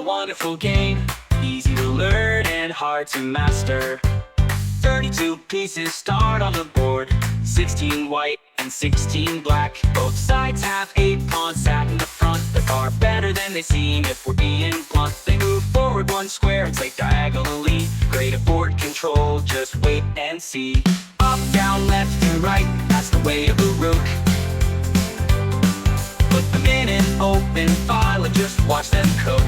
wonderful game, easy to learn and hard to master. 32 pieces start on the board, 16 white and 16 black. Both sides have 8 pawns sat in the front. They're far better than they seem if we're being blunt. They move forward one square and play diagonally. Great at board control, just wait and see. Up, down, left, and right, that's the way of a rook. Put them in an open file and just watch them cook.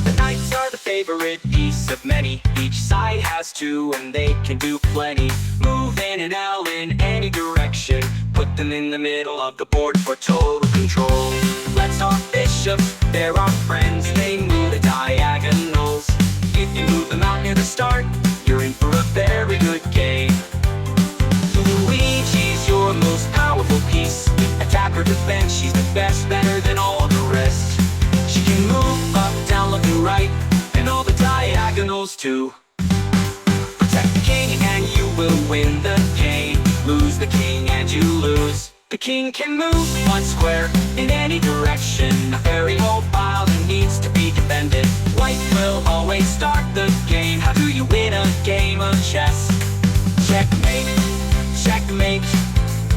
The knights are the favorite piece of many. Each side has 2 and they can do plenty. Move in and out in any direction. Put them in the middle of the board for total control. Let's talk bishops, they're our friends. They move the diagonals. If you move them out near the start, you're in for a very good game. Luigi's your most powerful piece. Attack or defense, she's the best, better than all the rest. She can move up, down, left, and right, and all the diagonals too. Protect the king and you will win the game. Lose the king and you lose. The king can move one square in any direction. A very mobile and needs to be defended. White will always start the game. How do you win a game of chess? Checkmate, checkmate.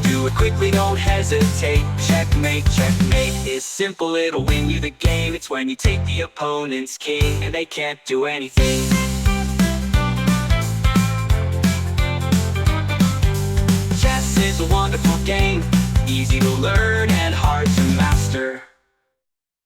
Do it quickly, don't hesitate. Checkmate, checkmate is simple, it'll win you the game. It's when you take the opponent's king and they can't do anything. Chess is a wonderful game, easy to learn and hard to master.